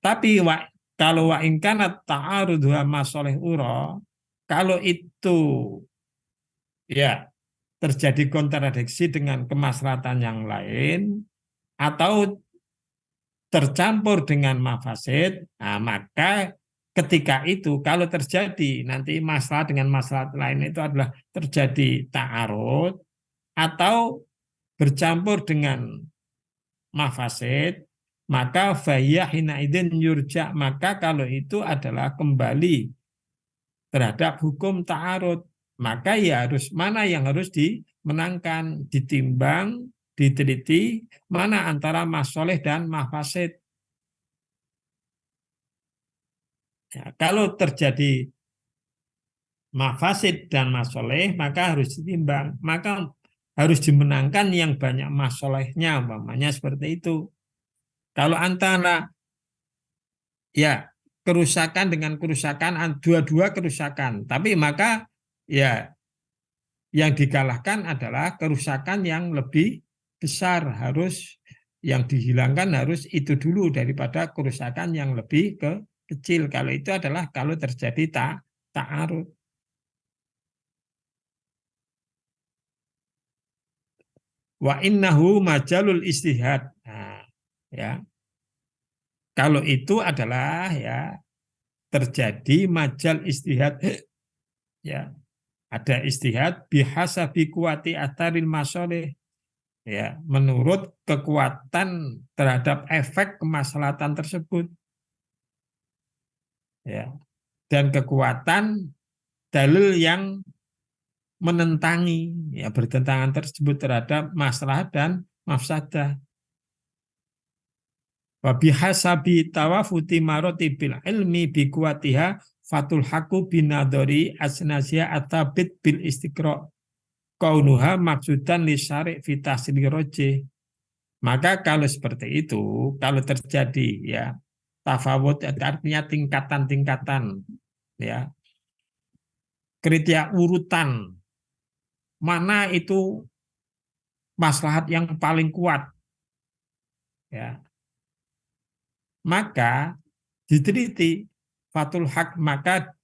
[SPEAKER 1] tapi kalau wa ingkana ta'arudhu masalih ura, kalau itu ya terjadi kontradiksi dengan kemaslahatan yang lain atau tercampur dengan mafasid, nah, maka ketika itu kalau terjadi nanti masalah dengan masalah lain itu adalah terjadi ta'arud atau bercampur dengan mafasid, maka faya hinaidin yurja, maka kalau itu adalah kembali terhadap hukum ta'arud, maka ya harus mana yang harus dimenangkan, ditimbang, diteliti mana antara masoleh dan mafasid. Ya, kalau terjadi mafasid dan masoleh, maka harus ditimbang, maka harus dimenangkan yang banyak masolehnya, umpamanya seperti itu. Kalau antara ya kerusakan dengan kerusakan, dua-dua kerusakan, tapi maka ya yang dikalahkan adalah kerusakan yang lebih besar, harus yang dihilangkan harus itu dulu daripada kerusakan yang lebih kecil. Kalau itu adalah kalau terjadi ta'arud. Wa innahu majalul istihad. Nah, ya. Kalau itu adalah ya terjadi majal istihad, ya. Ada istihad bihasabi kuwati atharil masoleh, ya, menurut kekuatan terhadap efek kemaslahatan tersebut, ya, dan kekuatan dalil yang menentangi, ya, bertentangan tersebut terhadap maslahat dan mafsadah. Wa bihasabi tawafuti maroti bil ilmi bi kuwatiha fatul haku binadori asnasya atabit bil istiqra kaunuha maksudan li syari' fi tahsili roje. Maka kalau seperti itu, kalau terjadi ya tafawut, artinya tingkatan-tingkatan, ya kriteria urutan mana itu maslahat yang paling kuat, ya maka diteliti fatul hak, maka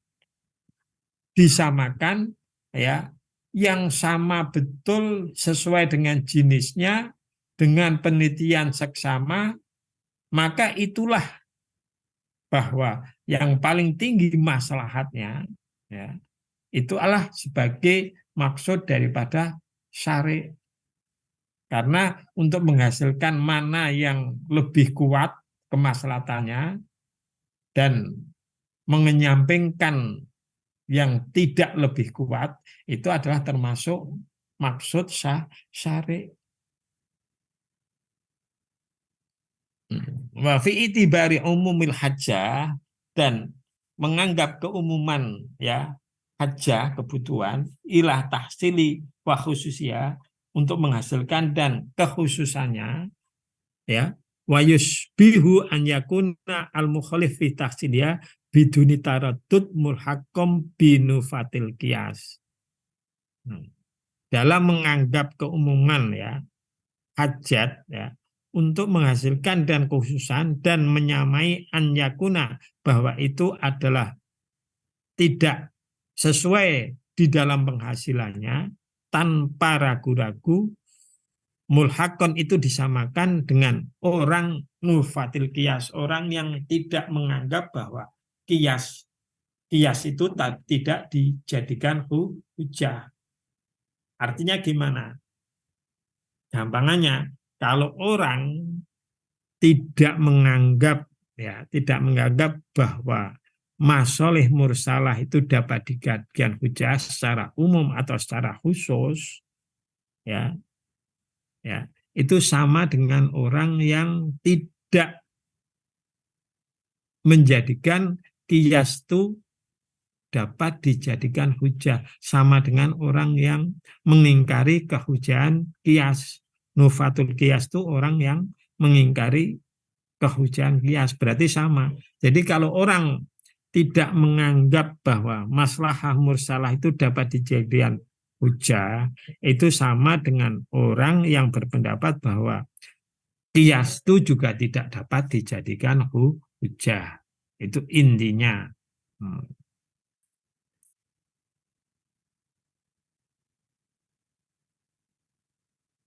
[SPEAKER 1] disamakan, ya yang sama betul sesuai dengan jenisnya dengan penelitian seksama, maka itulah bahwa yang paling tinggi maslahatnya, ya itu adalah sebagai maksud daripada syari'. Karena untuk menghasilkan mana yang lebih kuat kemaslahatannya dan mengenyampingkan yang tidak lebih kuat, itu adalah termasuk maksud syari'. Wa fi itibari umumil hajjah, dan menganggap keumuman ya hajjah kebutuhan ilah tahsili wa khususya, untuk menghasilkan dan kekhususannya, ya wa yusbihu an yakuna al mukhalif fi tahsiliya biduni taraddud mulhaqqam binufatil qiyas. Dalam menganggap keumuman ya hajat, ya untuk menghasilkan dan kekhususan dan menyamai an yakuna, bahwa itu adalah tidak sesuai di dalam penghasilannya tanpa ragu-ragu, mulhakon itu disamakan dengan orang nufatil kias, orang yang tidak menganggap bahwa kias itu tidak dijadikan hujah. Artinya gimana? Gampangannya, kalau orang tidak menganggap, ya tidak menganggap bahwa masoleh mursalah itu dapat dijadikan hujah secara umum atau secara khusus, ya itu sama dengan orang yang tidak menjadikan qiyas itu dapat dijadikan hujah, sama dengan orang yang mengingkari kehujahan qiyas. Nufatul qiyas itu orang yang mengingkari kehujahan qiyas, berarti sama. Jadi kalau orang tidak menganggap bahwa maslahah mursalah itu dapat dijadikan hujah, itu sama dengan orang yang berpendapat bahwa qiyas itu juga tidak dapat dijadikan hujah. Itu intinya.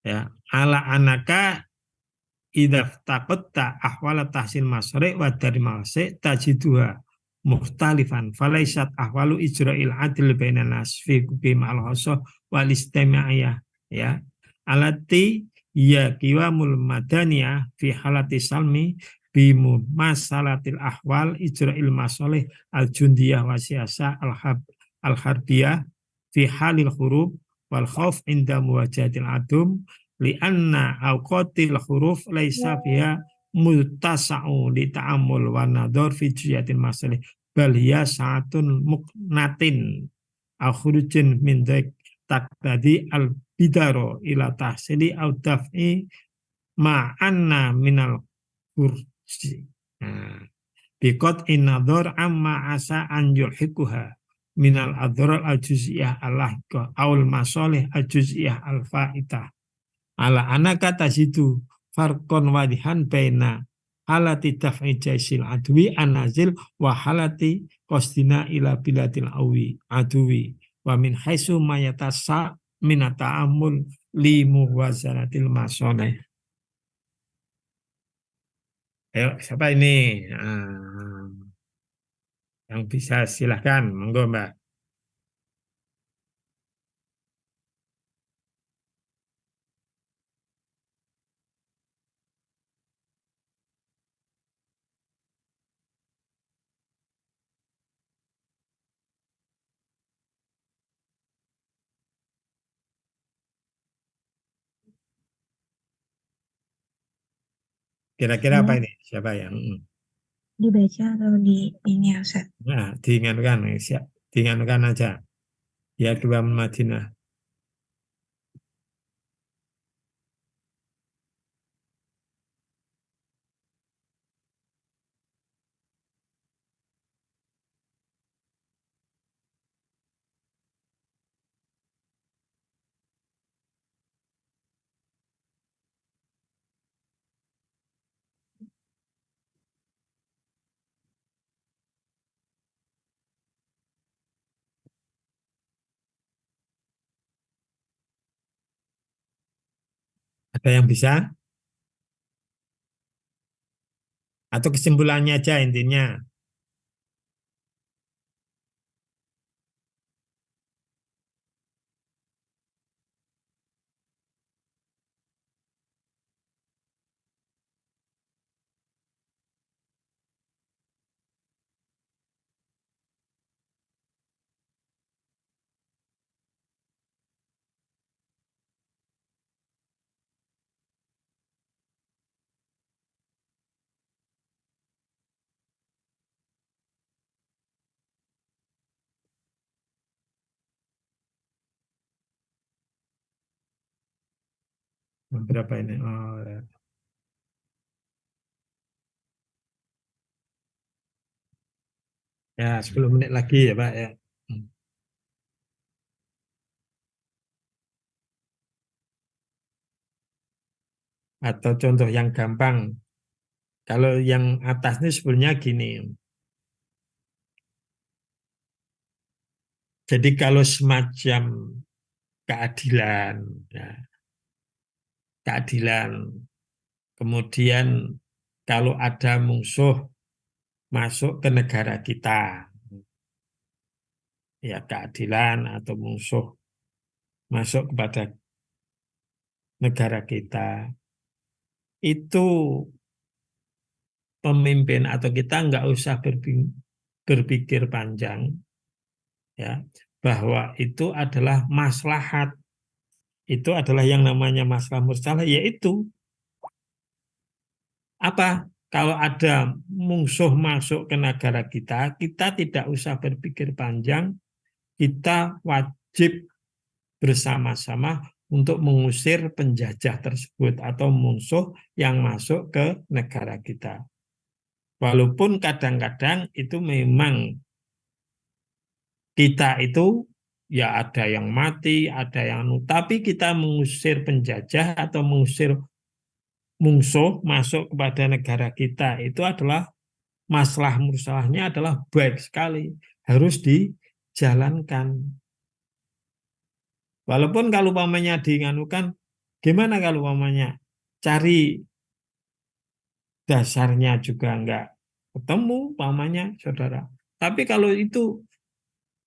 [SPEAKER 1] Ya, ala anaka idza taqatta ahwala tahsil masri' wa dari masi' tajiduha mukhtalifan falaisat ahwalu ijra'il adl bainan nas fi ma'al khassa wal istima'iyah ya alati ya kiwamul madaniyah fi halati salmi bimu masalatil ahwal ijra'il masalih al jundiyah wa siyasa al harbiyah fi halil hurub wal khauf inda muwajahatil adum li'anna awqatil huruf laisa fiha mutasa'u li ta'amul wa nadhar fi jiyatil masalih bal hiya sa'atun muknatin aw khurujin min dhaik taqtadi al bidaro ila tahsili aw daf'i ma'anna minal kursi biqat in-nadhar amma asa an yulhikuha minal adhar al-juz'iyah al-lahqa aw al-masalih al-juz'iyah al-fa'itah ala anaka tazidu farqon wadihan baina halati daf'i jaisil adwi anazil wa halati qasdina ila biladil adwi wa min haisu mayatasa minata amul li muwazanatil masoleh. Ayo siapa ini yang bisa silahkan monggo Mbak. Kira-kira apa
[SPEAKER 2] Ya,
[SPEAKER 1] ini? Siapa yang
[SPEAKER 2] dibaca atau di ini ya Ustaz?
[SPEAKER 1] nah, diingatkan, siap, diingatkan aja. Ya dua Madinah. Ada yang bisa? Atau kesimpulannya aja intinya. Berapa ini? Oh, ya 10 menit lagi ya Pak ya. Atau contoh yang gampang. Kalau yang atas ini sebenarnya gini. Jadi kalau semacam keadilan, ya, keadilan. Kemudian kalau ada musuh masuk ke negara kita, ya keadilan atau musuh masuk kepada negara kita, itu pemimpin atau kita nggak usah berpikir panjang, ya, bahwa itu adalah maslahat, itu adalah yang namanya masalah mursalah, yaitu apa? Kalau ada musuh masuk ke negara kita, kita tidak usah berpikir panjang, kita wajib bersama-sama untuk mengusir penjajah tersebut atau musuh yang masuk ke negara kita. Walaupun kadang-kadang itu memang kita itu ya ada yang mati, ada yang tapi kita mengusir penjajah atau mengusir musuh masuk kepada negara kita itu adalah masalah mursalahnya adalah baik sekali, harus dijalankan. Walaupun kalau umpamanya diinganukan Gimana kalau umpamanya cari dasarnya juga enggak ketemu, umpamanya saudara. Tapi kalau itu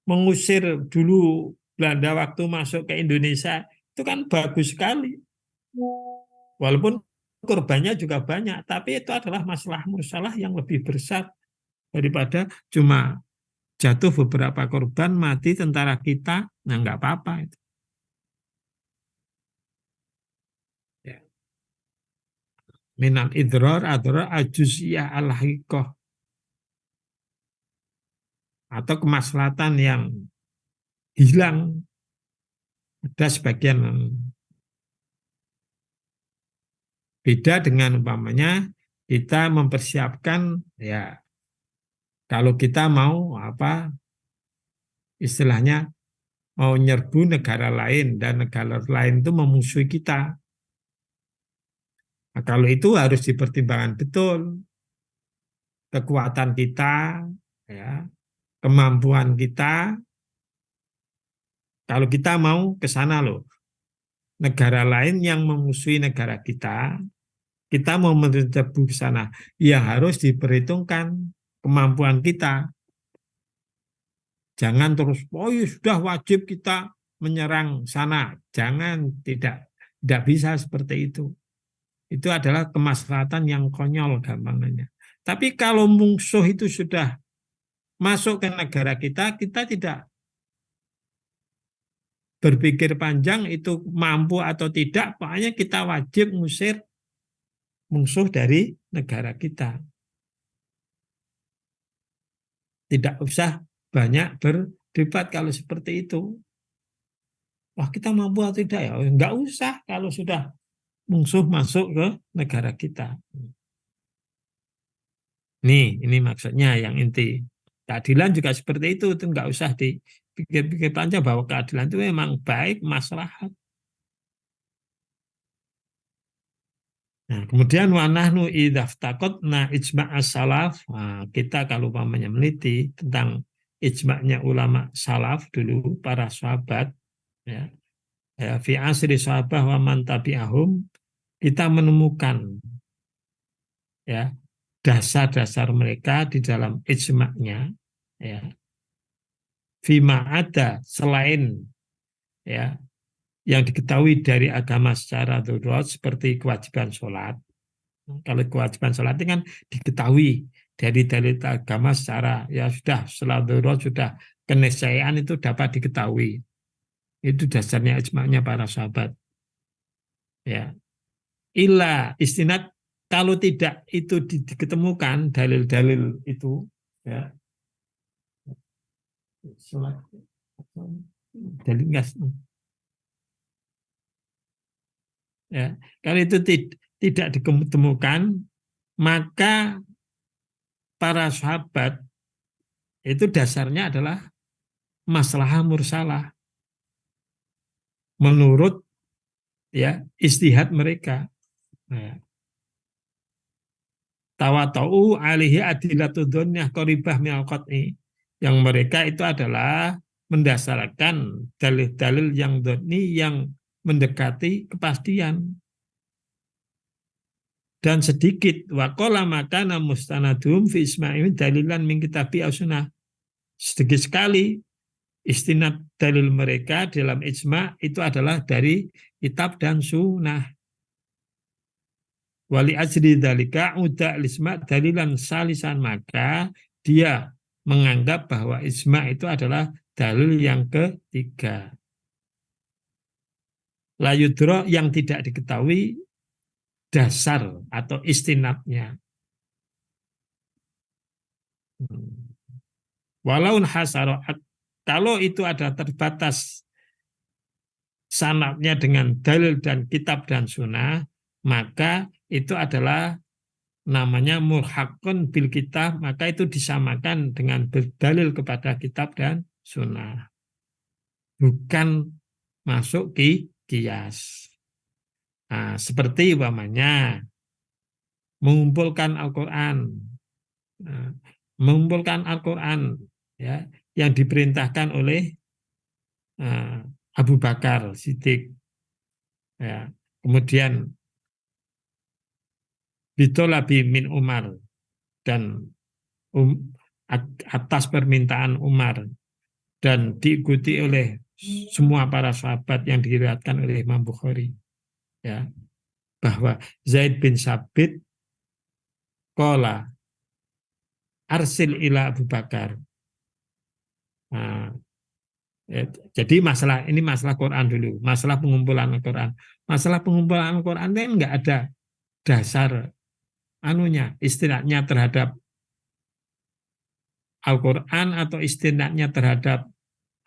[SPEAKER 1] mengusir dulu Belanda waktu masuk ke Indonesia, itu kan bagus sekali. Walaupun korbannya juga banyak, tapi itu adalah masalah musalah yang lebih besar daripada cuma jatuh beberapa korban, mati tentara kita, nah nggak apa-apa itu. Ya. Minal idror adror ajuziyah al-haqiqah, atau kemaslahatan yang hilang, ada sebagian beda dengan umpamanya kita mempersiapkan, ya kalau kita mau apa istilahnya, mau nyerbu negara lain dan negara lain itu memusuhi kita. Nah, kalau itu harus dipertimbangkan betul kekuatan kita, ya, kemampuan kita. Kalau kita mau ke sana loh, negara lain yang memusuhi negara kita mau menyerbu ke sana, ya harus diperhitungkan kemampuan kita. Jangan terus, oh ya sudah wajib kita menyerang sana. Jangan, tidak bisa seperti itu. Itu adalah kemaslahatan yang konyol gampangnya. Tapi kalau musuh itu sudah masuk ke negara kita tidak berpikir panjang itu mampu atau tidak, pokoknya kita wajib ngusir musuh dari negara kita. Tidak usah banyak berdebat kalau seperti itu. Wah, kita mampu atau tidak ya? Enggak usah kalau sudah musuh masuk ke negara kita. Ini maksudnya yang inti. Keadilan juga seperti itu enggak usah dipikir-pikir panjang bahwa keadilan itu memang baik, maslahat. Nah, kemudian wanahnu idzaftakotna ijma' as-salaf. Nah, kita kalau umpamanya meneliti tentang ijma'nya ulama salaf dulu, para sahabat, ya, ya fi asri sahabah wa man tabi'ahum, kita menemukan ya dasar-dasar mereka di dalam ijma'nya, ya, fima ada selain ya yang diketahui dari agama secara darurat seperti kewajiban sholat. Kalau kewajiban sholat itu kan diketahui dari dalil agama secara ya sudah sholat darurat, sudah keniscayaan itu dapat diketahui. Itu dasarnya ijma'nya para sahabat. Ya, illa istinad, kalau tidak itu diketemukan dalil-dalil itu, ya sholat dalil enggak, ya kalau itu tidak ditemukan, maka para sahabat itu dasarnya adalah masalah mursalah menurut ya istihad mereka. Nah, tawatau alihi adilatu dhonniyah qaribah minal qat'i, yang mereka itu adalah mendasarkan dalil-dalil yang dhonni yang mendekati kepastian, dan sedikit waqala makana mustanadum fi isma'il dalilan min kitabi as-sunnah, sedikit sekali istinad dalil mereka dalam ijma' itu adalah dari kitab dan sunnah. Wali ajri dalika uda isma' dalilan salisan, maka dia menganggap bahwa ijma' itu adalah dalil yang ketiga. Layudro, yang tidak diketahui dasar atau istinadnya. Walaun hasaroat, kalau itu ada terbatas sanadnya dengan dalil dan kitab dan sunnah, maka itu adalah namanya mulhaqun bil kitab, maka itu disamakan dengan berdalil kepada kitab dan sunnah, bukan masuk qiyas. Nah, seperti umpamanya mengumpulkan Al-Quran, nah, mengumpulkan Al-Quran ya yang diperintahkan oleh Abu Bakar Siddiq, ya. kemudian bitolabi min Umar, dan atas permintaan Umar, dan diikuti oleh semua para sahabat yang diriwayatkan oleh Imam Bukhari, ya, bahwa Zaid bin Sabit qala arsil ila Abu Bakar. Nah, ya, jadi ini masalah Quran dulu, masalah pengumpulan Al-Quran. Masalah pengumpulan Al-Quran ini enggak ada dasar anunya, istilahnya terhadap Al-Quran atau istilahnya terhadap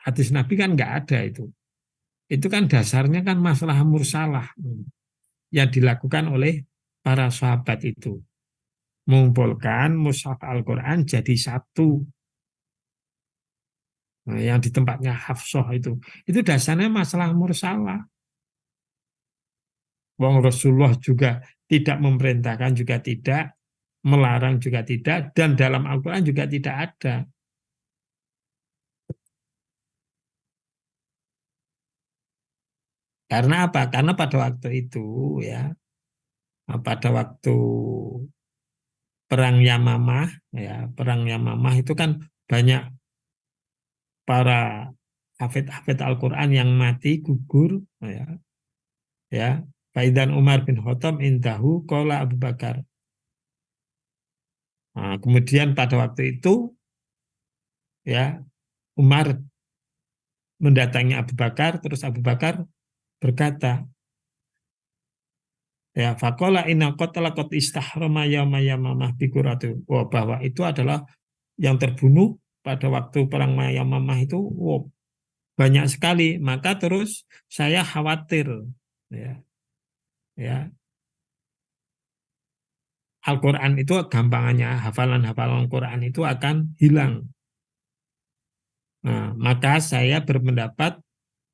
[SPEAKER 1] hadis Nabi kan enggak ada itu. Itu kan dasarnya kan masalah mursalah yang dilakukan oleh para sahabat itu. Mengumpulkan mushaf Al-Quran jadi satu. Nah, yang di tempatnya Hafsah itu dasarnya masalah mursalah. Wong Rasulullah juga tidak memerintahkan, juga tidak melarang, juga tidak, dan dalam Al-Quran juga tidak ada. Karena apa? Karena pada waktu itu, ya, pada waktu perang Yamamah, ya, perang Yamamah itu kan banyak para hafid-hafid Al-Quran yang mati, gugur, ya. Faidan Umar bin Khattab indahu qala Abu Bakar. Nah, kemudian pada waktu itu, ya, Umar mendatangi Abu Bakar, terus Abu Bakar berkata, ya, faqala inna qatala qad istahrama yauma yamamah bikuratu. Wah, bahwa itu adalah yang terbunuh pada waktu perang Yamamah itu, wow, banyak sekali. Maka terus saya khawatir, ya, ya, Al-Quran itu gampangannya, hafalan-hafalan Quran itu akan hilang. Nah, maka saya berpendapat,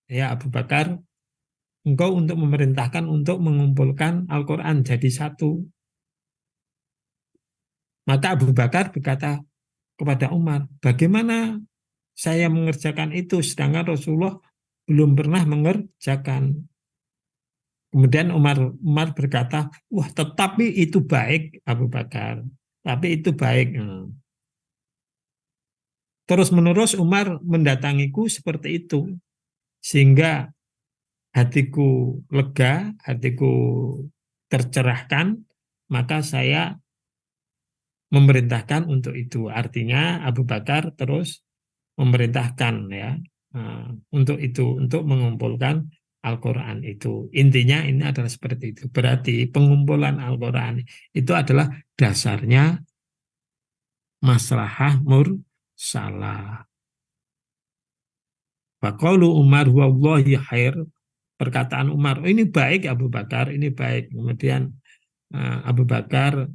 [SPEAKER 1] ya Abu Bakar, engkau untuk memerintahkan untuk mengumpulkan Al-Quran jadi satu. Maka Abu Bakar berkata kepada Umar, bagaimana saya mengerjakan itu sedangkan Rasulullah belum pernah mengerjakan. Kemudian Umar berkata, wah tetapi itu baik Abu Bakar, tapi itu baik. Terus menerus Umar mendatangiku seperti itu, sehingga hatiku lega, hatiku tercerahkan, maka saya memerintahkan untuk itu. Artinya Abu Bakar terus memerintahkan, ya, untuk itu, untuk mengumpulkan Al-Quran itu. Intinya ini adalah seperti itu. Berarti pengumpulan Al-Quran itu adalah dasarnya maslahah mursalah. Faqalu Umar wallahi khair. Perkataan Umar, oh, ini baik Abu Bakar, ini baik. Kemudian Abu Bakar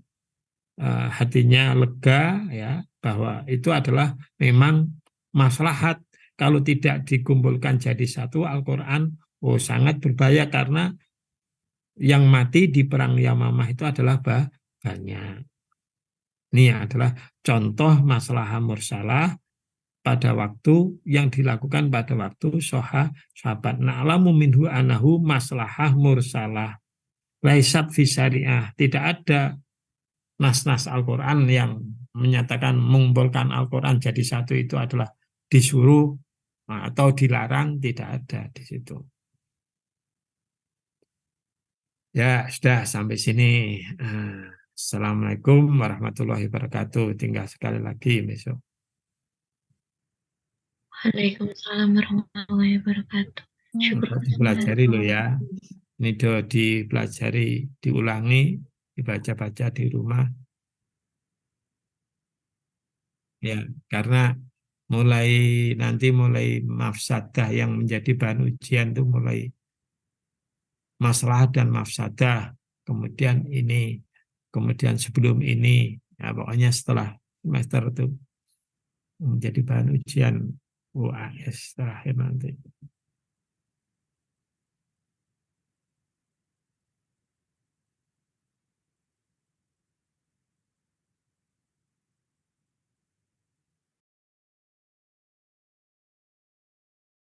[SPEAKER 1] hatinya lega, ya, bahwa itu adalah memang maslahat. Kalau tidak dikumpulkan jadi satu Al-Quran, oh sangat berbahaya karena yang mati di perang Yamamah itu adalah banyak. Ini adalah contoh masalah mursalah pada waktu yang dilakukan pada waktu sahabat. Na'lamu minhu anahu maslahah mursalah. Laisat fi syariah. Tidak ada nas-nas Al-Quran yang menyatakan mengumpulkan Al-Quran jadi satu itu adalah disuruh atau dilarang, tidak ada di situ. Ya, sudah sampai sini. Assalamualaikum warahmatullahi wabarakatuh. Tinggal sekali lagi besok.
[SPEAKER 2] Waalaikumsalam warahmatullahi wabarakatuh. Syukur
[SPEAKER 1] Dipelajari loh ya. Ini dipelajari, diulangi, dibaca-baca di rumah. Ya, karena mulai mafsadah yang menjadi bahan ujian itu mulai masalah dan mafsadah. Kemudian sebelum ini, ya pokoknya setelah semester itu menjadi bahan ujian UAS terakhir nanti.